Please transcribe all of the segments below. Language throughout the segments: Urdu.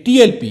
TLP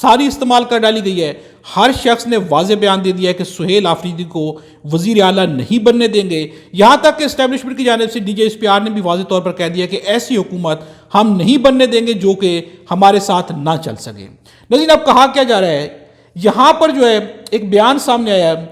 ساری استعمال کر ڈالی گئی ہے۔ ہر شخص نے واضح بیان دے دیا ہے کہ سہیل آفریدی کو وزیر اعلیٰ نہیں بننے دیں گے، یہاں تک کہ اسٹیبلشمنٹ کی جانب سے D G S P R نے بھی واضح طور پر کہہ دیا کہ ایسی حکومت ہم نہیں بننے دیں گے جو کہ ہمارے ساتھ نہ چل سکے۔ ناظرین، اب کہا کیا جا رہا ہے، یہاں پر جو ہے ایک بیان سامنے آیا ہے،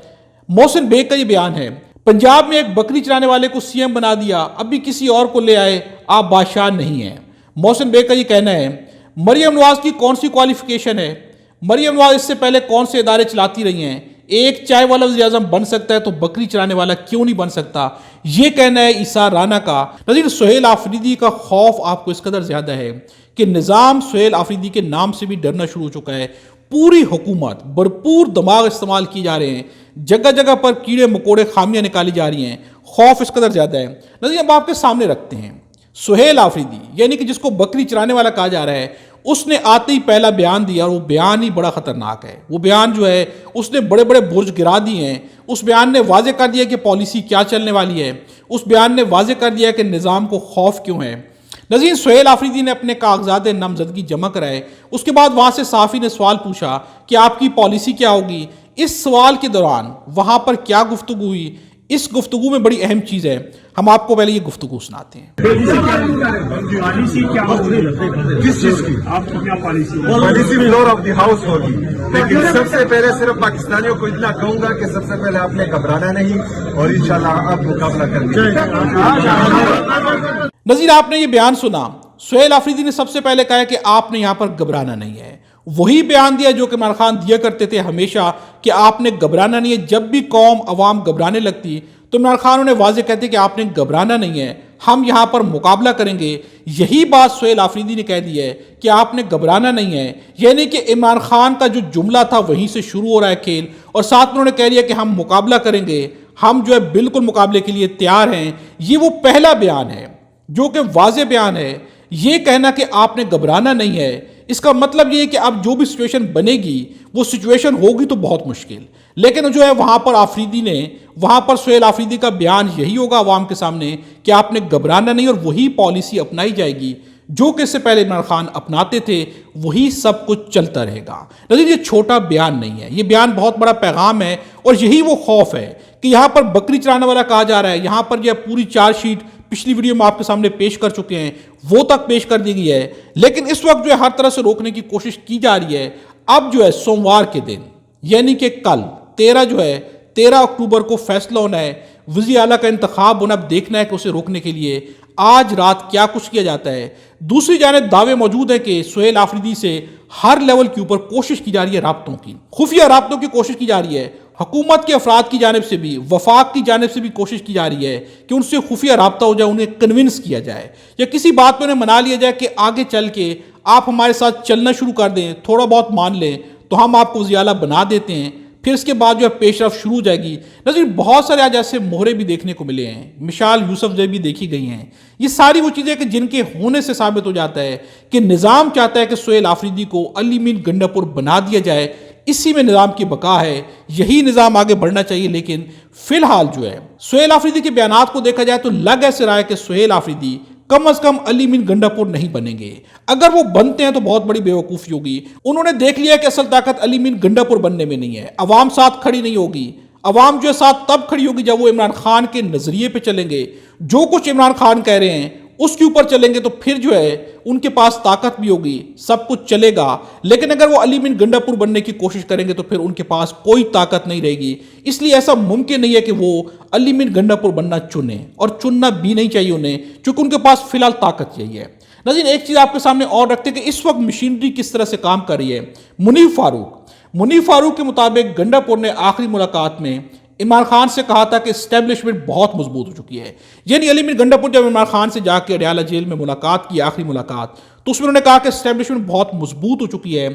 محسن بیگ کا یہ بیان ہے، پنجاب میں ایک بکری چرانے والے کو سی ایم بنا دیا، اب بھی کسی اور کو لے آئے، آپ بادشاہ نہیں ہیں۔ محسن بیگ کا یہ کہنا ہے، مریم نواز کی کون سی کوالیفیکیشن ہے؟ مریم نواز اس سے پہلے کون سے ادارے چلاتی رہی ہیں؟ ایک چائے والا وزیر اعظم بن سکتا ہے تو بکری چرانے والا کیوں نہیں بن سکتا؟ یہ کہنا ہے عیسیٰ رانا کا۔ ناظرین، سہیل آفریدی کا خوف آپ کو اس قدر زیادہ ہے کہ نظام سہیل آفریدی کے نام سے بھی ڈرنا شروع ہو چکا ہے۔ پوری حکومت بھرپور دماغ استعمال کیے جا رہے ہیں، جگہ جگہ پر کیڑے مکوڑے خامیاں نکالی جا رہی ہیں، خوف اس قدر زیادہ ہے۔ ناظرین، اب آپ کے سامنے رکھتے ہیں سہیل آفریدی، یعنی کہ جس کو بکری چرانے والا کہا جا رہا ہے، اس نے آتے ہی پہلا بیان دیا، اور وہ بیان ہی بڑا خطرناک ہے۔ وہ بیان جو ہے اس نے بڑے بڑے برج گرا دیے ہیں۔ اس بیان نے واضح کر دیا کہ پالیسی کیا چلنے والی ہے۔ اس بیان نے واضح کر دیا کہ نظام کو خوف کیوں ہے۔ ناظرین، سہیل آفریدی نے اپنے کاغذات نامزدگی جمع کرائے، اس کے بعد وہاں سے صحافی نے سوال پوچھا کہ آپ کی پالیسی کیا ہوگی۔ اس سوال کے دوران وہاں پر کیا گفتگو ہوئی، اس گفتگو میں بڑی اہم چیز ہے، ہم آپ کو پہلے یہ گفتگو سناتے ہیں۔ پالیسی کیا ہوگی؟ کس چیز کی؟ آپ کی کیا policy? Policy floor of the house ہوگی، لیکن سب سے پہلے صرف پاکستانیوں کو اتنا کہوں گا کہ سب سے پہلے آپ نے گھبرانا نہیں، اور انشاءاللہ آپ مقابلہ کریں گے۔ نظیر، آپ نے یہ بیان سنا، سہیل آفریدی نے سب سے پہلے کہا کہ آپ نے یہاں پر گھبرانا نہیں ہے۔ وہی بیان دیا جو کہ عمران خان دیا کرتے تھے ہمیشہ کہ آپ نے گھبرانا نہیں ہے۔ جب بھی قوم عوام گھبرانے لگتی تو عمران خان انہیں واضح کہتے کہ آپ نے گھبرانا نہیں ہے، ہم یہاں پر مقابلہ کریں گے۔ یہی بات سہیل آفریدی نے کہہ دی ہے کہ آپ نے گھبرانا نہیں ہے، یعنی کہ عمران خان کا جو جملہ تھا وہیں سے شروع ہو رہا ہے کھیل، اور ساتھ میں انہوں نے کہہ دیا کہ ہم مقابلہ کریں گے، ہم جو ہے بالکل مقابلے کے لیے تیار ہیں۔ یہ وہ پہلا بیان ہے جو کہ واضح بیان ہے۔ یہ کہنا کہ آپ نے گھبرانا نہیں ہے، اس کا مطلب یہ ہے کہ اب جو بھی سچویشن بنے گی وہ سچویشن ہوگی تو بہت مشکل، لیکن جو ہے وہاں پر آفریدی نے، وہاں پر سہیل آفریدی کا بیان یہی ہوگا عوام کے سامنے کہ آپ نے گھبرانا نہیں، اور وہی پالیسی اپنائی جائے گی جو کہ اس سے پہلے عمران خان اپناتے تھے، وہی سب کچھ چلتا رہے گا۔ لیکن یہ چھوٹا بیان نہیں ہے، یہ بیان بہت بڑا پیغام ہے، اور یہی وہ خوف ہے کہ یہاں پر بکری چرانے والا کہا جا رہا ہے۔ یہاں پر یہ پوری چارج شیٹ پچھلی ویڈیو میں آپ کے سامنے پیش کر چکے ہیں، وہ تک پیش کر دی گئی ہے، لیکن اس وقت جو ہے ہر طرح سے روکنے کی کوشش کی جا رہی ہے۔ اب جو ہے سوموار کے دن، یعنی کہ کل 13 اکتوبر کو فیصلہ ہونا ہے، وزیر اعلیٰ کا انتخاب ہونا، اب دیکھنا ہے کہ اسے روکنے کے لیے آج رات کیا کچھ کیا جاتا ہے۔ دوسری جانب دعوے موجود ہیں کہ سہیل آفریدی سے ہر لیول کے اوپر کوشش کی جا رہی ہے، رابطوں کی، خفیہ رابطوں کی کوشش کی جا رہی ہے۔ حکومت کے افراد کی جانب سے بھی، وفاق کی جانب سے بھی کوشش کی جا رہی ہے کہ ان سے خفیہ رابطہ ہو جائے، انہیں کنونس کیا جائے، یا کسی بات پہ انہیں منا لیا جائے کہ آگے چل کے آپ ہمارے ساتھ چلنا شروع کر دیں، تھوڑا بہت مان لیں تو ہم آپ کو وزیر اعلیٰ بنا دیتے ہیں، پھر اس کے بعد جو ہے پیش رفت شروع ہو جائے گی۔ ناظرین، بہت سارے آج ایسے مہرے بھی دیکھنے کو ملے ہیں، مشال یوسف زئی بھی دیکھی گئی ہیں۔ یہ ساری وہ چیزیں کہ جن کے ہونے سے ثابت ہو جاتا ہے کہ نظام چاہتا ہے کہ سہیل آفریدی کو علی مین گنڈا پور بنا دیا جائے، اسی میں نظام کی بقا ہے، یہی نظام آگے بڑھنا چاہیے۔ لیکن فی الحال جو ہے سہیل آفریدی کے بیانات کو دیکھا جائے تو لگ ایسے رہا ہے کہ سہیل آفریدی کم از کم علی مین گنڈا پور نہیں بنیں گے۔ اگر وہ بنتے ہیں تو بہت بڑی بیوقوفی ہوگی۔ انہوں نے دیکھ لیا کہ اصل طاقت علی مین گنڈا پور بننے میں نہیں ہے، عوام ساتھ کھڑی نہیں ہوگی۔ عوام جو ہے ساتھ تب کھڑی ہوگی جب وہ عمران خان کے نظریے پہ چلیں گے، جو کچھ عمران خان کہہ رہے ہیں اس کے اوپر چلیں گے، تو پھر جو ہے ان کے پاس طاقت بھی ہوگی، سب کچھ چلے گا۔ لیکن اگر وہ علی مین گنڈا پور بننے کی کوشش کریں گے تو پھر ان کے پاس کوئی طاقت نہیں رہے گی۔ اس لیے ایسا ممکن نہیں ہے کہ وہ علی مین گنڈا پور بننا چنیں، اور چننا بھی نہیں چاہیے انہیں، چونکہ ان کے پاس فی الحال طاقت یہی ہے۔ ناظرین، ایک چیز آپ کے سامنے اور رکھتے ہیں کہ اس وقت مشینری کس طرح سے کام کر رہی ہے۔ منیف فاروق کے مطابق گنڈا پور نے آخری ملاقات میں عمران خان سے کہا تھا کہ اسٹیبلشمنٹ بہت مضبوط ہو چکی ہے۔ یعنی علی مین گنڈا پور جب عمران خان سے جا کے اڈیالہ جیل میں ملاقات کی، آخری ملاقات، تو اس میں انہوں نے کہا کہ اسٹیبلشمنٹ بہت مضبوط ہو چکی ہے،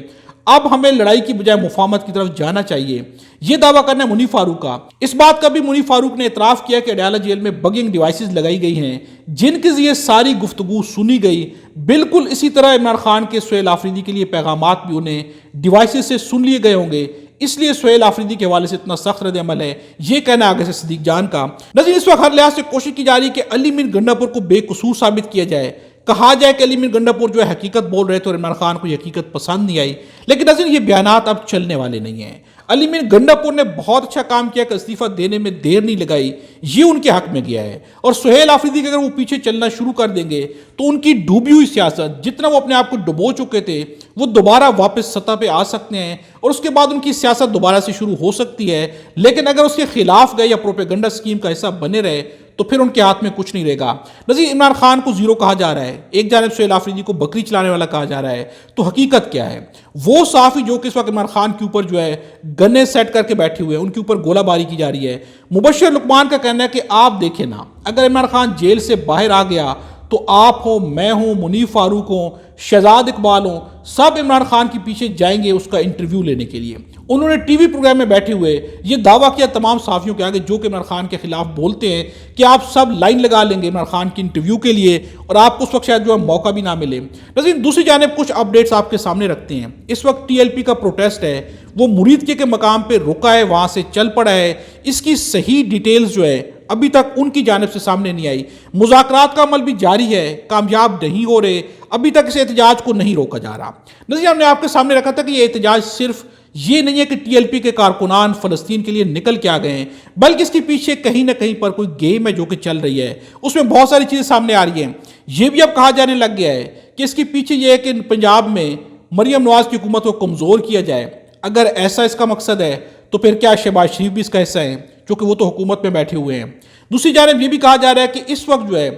اب ہمیں لڑائی کی بجائے مفاہمت کی طرف جانا چاہیے۔ یہ دعویٰ کرنا ہے منیف فاروق کا۔ اس بات کا بھی منیف فاروق نے اعتراف کیا کہ اڈیالہ جیل میں بگنگ ڈیوائسز لگائی گئی ہیں، جن کے ذریعے ساری گفتگو سنی گئی۔ بالکل اسی طرح عمران خان کے سہیل آفریدی کے لیے پیغامات بھی انہیں ڈیوائسز سے سن لیے گئے ہوں گے، اس لیے سہیل آفریدی کے حوالے سے اتنا سخت رد عمل ہے۔ یہ کہنا آگے سے صدیق جان کا۔ ناظرین، اس وقت ہر لحاظ سے کوشش کی جا رہی ہے کہ علی مین گنڈا پور کو بے قصور ثابت کیا جائے۔ کہا جائے کہ علی میر گنڈاپور جو ہے حقیقت بول رہے تھے اور عمران خان کو یہ حقیقت پسند نہیں آئی، لیکن ناظرین یہ بیانات اب چلنے والے نہیں ہیں۔ علی میر گنڈاپور نے بہت اچھا کام کیا کہ استعفیٰ دینے میں دیر نہیں لگائی، یہ ان کے حق میں گیا ہے، اور سہیل آفریدی کے اگر وہ پیچھے چلنا شروع کر دیں گے تو ان کی ڈوبی ہوئی سیاست، جتنا وہ اپنے آپ کو ڈبو چکے تھے، وہ دوبارہ واپس سطح پہ آ سکتے ہیں، اور اس کے بعد ان کی سیاست دوبارہ سے شروع ہو سکتی ہے۔ لیکن اگر اس کے خلاف گئے یا پروپیگنڈا سکیم کا حصہ بنے رہے تو پھر ان کے ہاتھ میں کچھ نہیں رہے گا۔ نظیر عمران خان کو زیرو کہا جا رہا ہے، ایک جانب سہیل آفریدی کو بکری چلانے والا کہا جا رہا ہے، تو حقیقت کیا ہے؟ وہ صحافی جو کہ اس وقت عمران خان کے اوپر جو ہے گنے سیٹ کر کے بیٹھے ہوئے ہیں، ان کے اوپر گولہ باری کی جا رہی ہے۔ مبشر لقمان کا کہنا ہے کہ آپ دیکھیں نا، اگر عمران خان جیل سے باہر آ گیا تو آپ ہوں، میں ہوں، منیف فاروق ہوں، شہزاد اقبال ہوں، سب عمران خان کے پیچھے جائیں گے اس کا انٹرویو لینے کے لیے۔ انہوں نے ٹی وی پروگرام میں بیٹھے ہوئے یہ دعویٰ کیا تمام صحافیوں کے آگے جو کہ عمران خان کے خلاف بولتے ہیں کہ آپ سب لائن لگا لیں گے عمران خان کی انٹرویو کے لیے، اور آپ کو اس وقت شاید جو ہے موقع بھی نہ ملے۔ لیکن دوسری جانب کچھ اپڈیٹس آپ کے سامنے رکھتے ہیں۔ اس وقت ٹی ایل پی کا پروٹیسٹ ہے، وہ مرید کے مقام پہ رکا ہے، وہاں سے چل پڑا ہے۔ اس کی صحیح ڈیٹیلز جو ہے ابھی تک ان کی جانب سے سامنے نہیں آئی۔ مذاکرات کا عمل بھی جاری ہے، کامیاب نہیں ہو رہے، ابھی تک اس احتجاج کو نہیں روکا جا رہا۔ نظیر ہم نے آپ کے سامنے رکھا تھا کہ یہ احتجاج صرف یہ نہیں ہے کہ ٹی ایل پی کے کارکنان فلسطین کے لیے نکل کے آ گئے ہیں، بلکہ اس کے پیچھے کہیں نہ کہیں پر کوئی گیم ہے جو کہ چل رہی ہے، اس میں بہت ساری چیزیں سامنے آ رہی ہیں۔ یہ بھی اب کہا جانے لگ گیا ہے کہ اس کے پیچھے یہ ہے کہ پنجاب میں مریم نواز کی حکومت کو کمزور کیا جائے۔ اگر ایسا اس کا مقصد ہے تو پھر کیا شہباز شریف بھی اس کا حصہ ہیں، کیونکہ وہ تو حکومت میں بیٹھے ہوئے ہیں۔ دوسری جانب یہ بھی کہا جا رہا ہے کہ اس وقت جو ہے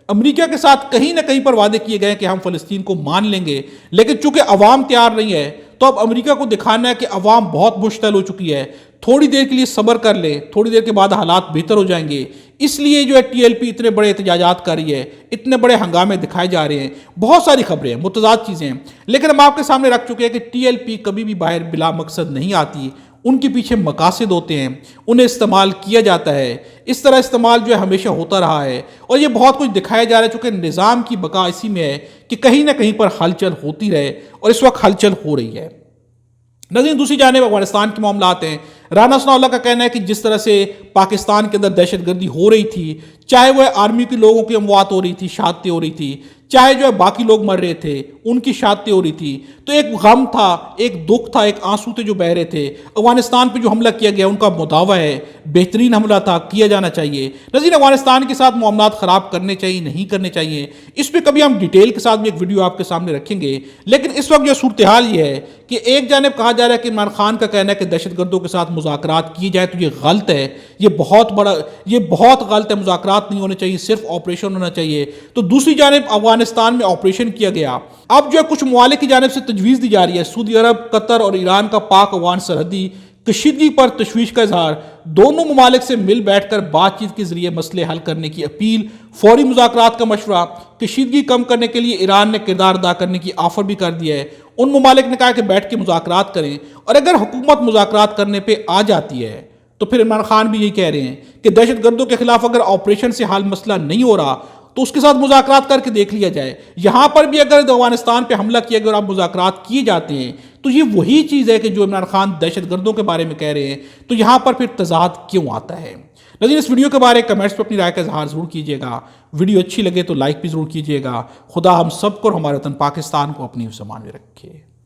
امریکہ کے ساتھ کہیں نہ کہیں پر وعدے کیے گئے کہ ہم فلسطین کو مان لیں گے، لیکن چونکہ عوام تیار نہیں ہے تو اب امریکہ کو دکھانا ہے کہ عوام بہت مشتعل ہو چکی ہے، تھوڑی دیر کے لیے صبر کر لے، تھوڑی دیر کے بعد حالات بہتر ہو جائیں گے۔ اس لیے جو ہے ٹی ایل پی اتنے بڑے احتجاجات کر رہی ہے، اتنے بڑے ہنگامے دکھائے جا رہے ہیں، بہت ساری خبریں ہیں، متضاد چیزیں ہیں، لیکن ہم آپ کے سامنے رکھ چکے ہیں کہ ٹی ایل پی کبھی بھی باہر بلا مقصد نہیں آتی، ان کے پیچھے مقاصد ہوتے ہیں، انہیں استعمال کیا جاتا ہے۔ اس طرح استعمال جو ہے ہمیشہ ہوتا رہا ہے، اور یہ بہت کچھ دکھایا جا رہا ہے چونکہ نظام کی بقا اسی میں ہے کہ کہیں نہ کہیں پر ہلچل ہوتی رہے، اور اس وقت ہلچل ہو رہی ہے۔ ناظرین دوسری جانب افغانستان کے معاملات ہیں۔ رانا ثناء اللہ کا کہنا ہے کہ جس طرح سے پاکستان کے اندر دہشت گردی ہو رہی تھی، چاہے وہ آرمی کے لوگوں کی اموات ہو رہی تھی، شہادتیں ہو رہی تھی، چاہے جو ہے باقی لوگ مر رہے تھے، ان کی شہادتیں ہو رہی تھی، تو ایک غم تھا، ایک دکھ تھا، ایک آنسو تھے جو بہہ رہے تھے۔ افغانستان پہ جو حملہ کیا گیا ان کا مداوع ہے، بہترین حملہ تھا، کیا جانا چاہیے۔ ناظرین افغانستان کے ساتھ معاملات خراب کرنے چاہیے، نہیں کرنے چاہیے، اس پہ کبھی ہم ڈیٹیل کے ساتھ بھی ایک ویڈیو آپ کے سامنے رکھیں گے۔ لیکن اس وقت جو صورتحال یہ ہے کہ ایک جانب کہا جا رہا ہے کہ عمران خان کا کہنا ہے کہ دہشت گردوں کے ساتھ مذاکرات کیے جائے، تو یہ غلط ہے، یہ بہت غلط ہے، مذاکرات نہیں ہونے چاہیے، صرف آپریشن ہونا چاہیے۔ تو دوسری جانب افغانستان میں آپریشن کیا گیا، اب جو ہے کچھ ممالک کی جانب سے تجویز دی جا رہی ہے، سعودی عرب، قطر اور ایران کا پاک افغان سرحدی کشیدگی پر تشویش کا اظہار، دونوں ممالک سے مل بیٹھ کر بات چیت کے ذریعے مسئلے حل کرنے کی اپیل، فوری مذاکرات کا مشورہ، کشیدگی کم کرنے کے لیے ایران نے کردار ادا کرنے کی آفر بھی کر دیا ہے۔ ان ممالک نے کہا کہ بیٹھ کے مذاکرات کریں، اور اگر حکومت مذاکرات کرنے پہ آ جاتی ہے تو پھر عمران خان بھی یہی کہہ رہے ہیں کہ دہشت گردوں کے خلاف اگر آپریشن سے حل مسئلہ نہیں ہو رہا تو اس کے ساتھ مذاکرات کر کے دیکھ لیا جائے۔ یہاں پر بھی اگر افغانستان پہ حملہ کیا گیا اور اب مذاکرات کیے جاتے ہیں تو یہ وہی چیز ہے کہ جو عمران خان دہشت گردوں کے بارے میں کہہ رہے ہیں، تو یہاں پر پھر تضاد کیوں آتا ہے؟ ناظرین اس ویڈیو کے بارے کمنٹس پہ اپنی رائے کا اظہار ضرور کیجیے گا، ویڈیو اچھی لگے تو لائک بھی ضرور کیجیے گا۔ خدا ہم سب کو اور ہمارے وطن پاکستان کو اپنی حفظ امان میں رکھے۔